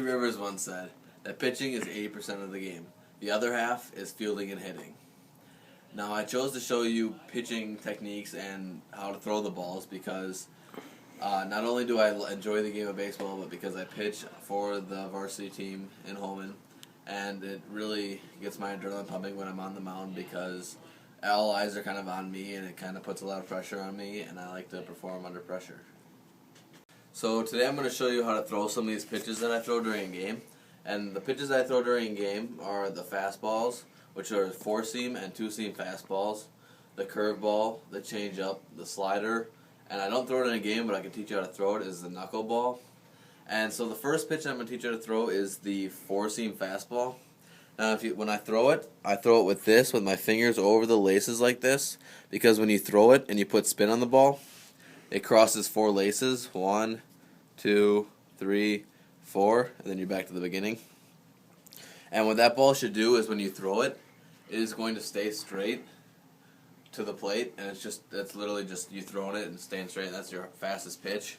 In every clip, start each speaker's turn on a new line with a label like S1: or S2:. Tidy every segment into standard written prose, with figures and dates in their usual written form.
S1: Rivers once said that pitching is 80% of the game. The other half is fielding and hitting. Now, I chose to show you pitching techniques and how to throw the balls because not only do I enjoy the game of baseball, but because I pitch for the varsity team in Holmen, and it really gets my adrenaline pumping when I'm on the mound because all eyes are kind of on me, and it kind of puts a lot of pressure on me, and I like to perform under pressure. So today I'm going to show you how to throw some of these pitches that I throw during a game. And the pitches I throw during a game are the fastballs, which are 4-seam and 2-seam fastballs, the curveball, the changeup, the slider, and I don't throw it in a game, but I can teach you how to throw it, is the knuckleball. And so the first pitch I'm going to teach you how to throw is the 4-seam fastball. Now, when I throw it with this, with my fingers over the laces like this, because when you throw it and you put spin on the ball, it crosses 4 laces, 1, 2, 3, 4, and then you're back to the beginning. And what that ball should do is when you throw it, it is going to stay straight to the plate, and it's literally just you throwing it and staying straight, and that's your fastest pitch.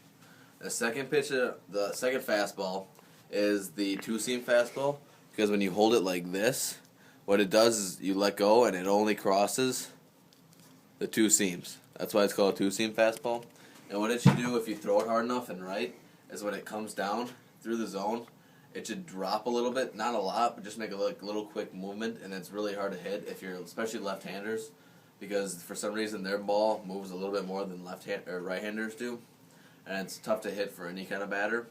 S1: The second pitch, the second fastball, is the 2-seam fastball, because when you hold it like this, what it does is you let go and it only crosses the 2 seams. That's why it's called a 2-seam fastball. And what it should do if you throw it hard enough and right is when it comes down through the zone, it should drop a little bit, not a lot, but just make a little quick movement, and it's really hard to hit if you're especially left-handers, because for some reason their ball moves a little bit more than right-handers do, and it's tough to hit for any kind of batter.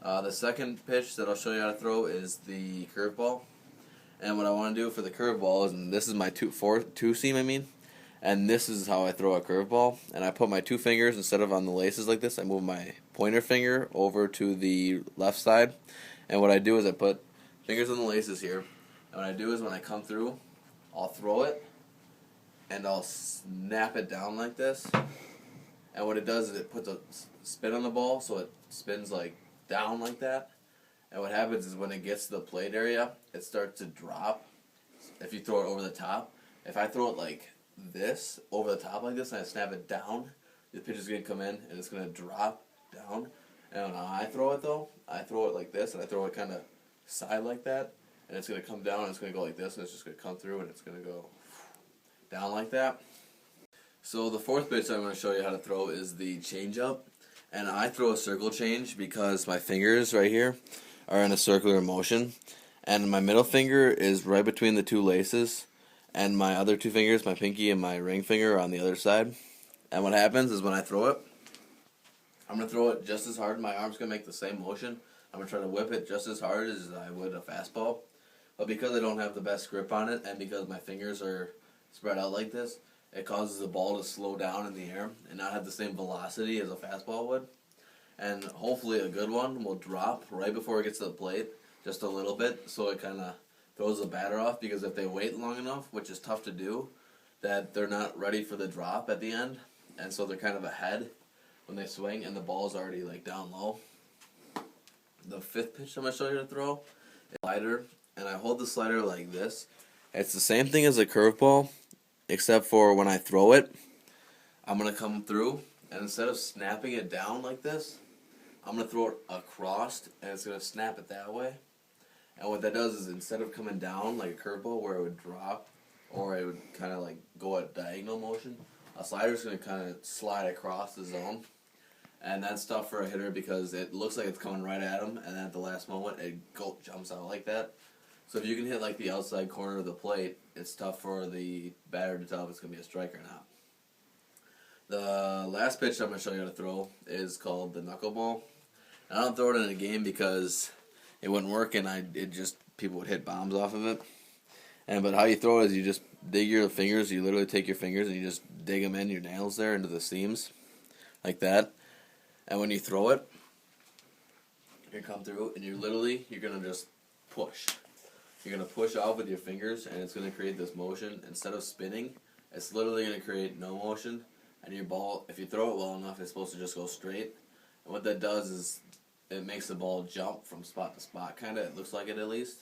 S1: The second pitch that I'll show you how to throw is the curveball, and what I want to do for the curveball is, and this is my 2-seam, and this is how I throw a curveball. And I put my 2 fingers, instead of on the laces like this, I move my pointer finger over to the left side. And what I do is I put fingers on the laces here. And what I do is when I come through, I'll throw it, and I'll snap it down like this. And what it does is it puts a spin on the ball, so it spins like down like that. And what happens is when it gets to the plate area, it starts to drop if you throw it over the top. If I throw it like this over the top like this and I snap it down, the pitch is going to come in and it's going to drop down. And when I throw it though, I throw it like this and I throw it kind of side like that, and it's going to come down and it's going to go like this, and it's just going to come through and it's going to go down like that. So the fourth pitch I'm going to show you how to throw is the changeup. And I throw a circle change because my fingers right here are in a circular motion, and my middle finger is right between the 2 laces, and my other 2 fingers, my pinky and my ring finger, are on the other side. And what happens is when I throw it, I'm going to throw it just as hard. My arm's going to make the same motion. I'm going to try to whip it just as hard as I would a fastball. But because I don't have the best grip on it, and because my fingers are spread out like this, it causes the ball to slow down in the air and not have the same velocity as a fastball would. And hopefully a good one will drop right before it gets to the plate, just a little bit, so it kind of throws the batter off, because if they wait long enough, which is tough to do, that they're not ready for the drop at the end, and so they're kind of ahead when they swing, and the ball's already like down low. The fifth pitch I'm going to show you to throw is a slider, and I hold the slider like this. It's the same thing as a curveball, except for when I throw it, I'm going to come through, and instead of snapping it down like this, I'm going to throw it across, and it's going to snap it that way. And what that does is, instead of coming down like a curveball where it would drop, or it would kind of like go a diagonal motion, a slider is going to kind of slide across the zone. And that's tough for a hitter because it looks like it's coming right at him, and then at the last moment it jumps out like that. So if you can hit like the outside corner of the plate, it's tough for the batter to tell if it's going to be a strike or not. The last pitch I'm going to show you how to throw is called the knuckleball. I don't throw it in a game because it wouldn't work, and people would hit bombs off of it. But how you throw it is you just dig your fingers. You literally take your fingers and you just dig them in, your nails there, into the seams, like that. And when you throw it, you're gonna come through, and you're gonna just push. You're gonna push off with your fingers, and it's gonna create this motion. Instead of spinning, it's literally gonna create no motion. And your ball, if you throw it well enough, it's supposed to just go straight. And what that does is it makes the ball jump from spot to spot, kind of. It looks like it, at least,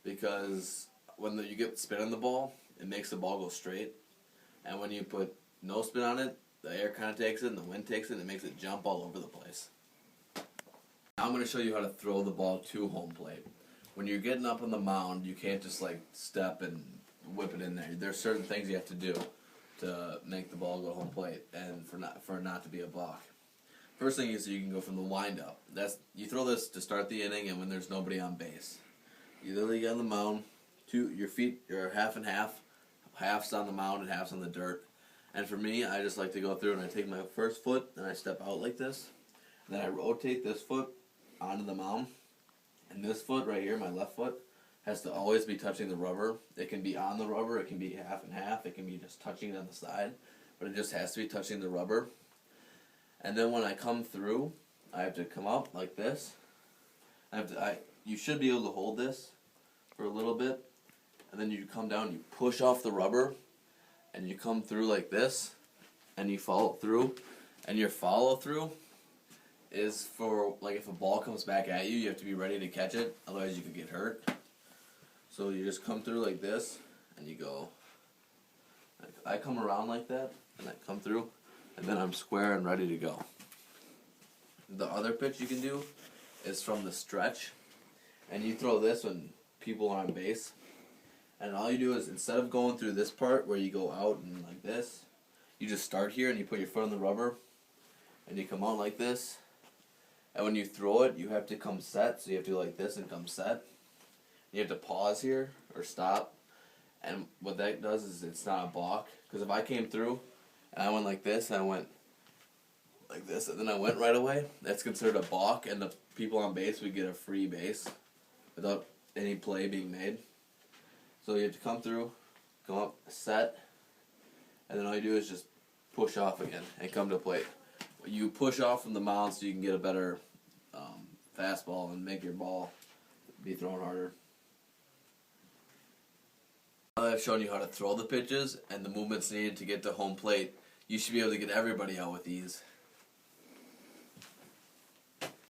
S1: because when you get spin on the ball, it makes the ball go straight. And when you put no spin on it, the air kind of takes it and the wind takes it, and it makes it jump all over the place. Now I'm going to show you how to throw the ball to home plate. When you're getting up on the mound, you can't just like step and whip it in there. There's certain things you have to do to make the ball go home plate and for it not to be a balk. First thing is you can go from the windup. You throw this to start the inning and when there's nobody on base. You literally get on the mound, your feet are half and half. Half's on the mound and half's on the dirt. And for me, I just like to go through and I take my first foot and I step out like this. And then I rotate this foot onto the mound. And this foot right here, my left foot, has to always be touching the rubber. It can be on the rubber, it can be half and half, it can be just touching it on the side. But it just has to be touching the rubber. And then when I come through, I have to come up like this. You should be able to hold this for a little bit. And then you come down, you push off the rubber, and you come through like this, and you follow through. And your follow through is for, like, if a ball comes back at you, you have to be ready to catch it, otherwise you could get hurt. So you just come through like this, and you go. I come around like that, and I come through, and then I'm square and ready to go. The other pitch you can do is from the stretch, and you throw this when people are on base. And all you do is, instead of going through this part where you go out and like this, you just start here and you put your foot on the rubber, and you come out like this. And when you throw it, you have to come set, so you have to go like this and come set. You have to pause here, or stop. And what that does is it's not a balk. Because if I came through, and I went like this, and I went like this, and then I went right away, that's considered a balk, and the people on base would get a free base without any play being made. So you have to come through, go up, set, and then all you do is just push off again and come to plate. You push off from the mound so you can get a better fastball and make your ball be thrown harder. Now that I've shown you how to throw the pitches and the movements needed to get to home plate, you should be able to get everybody out with ease.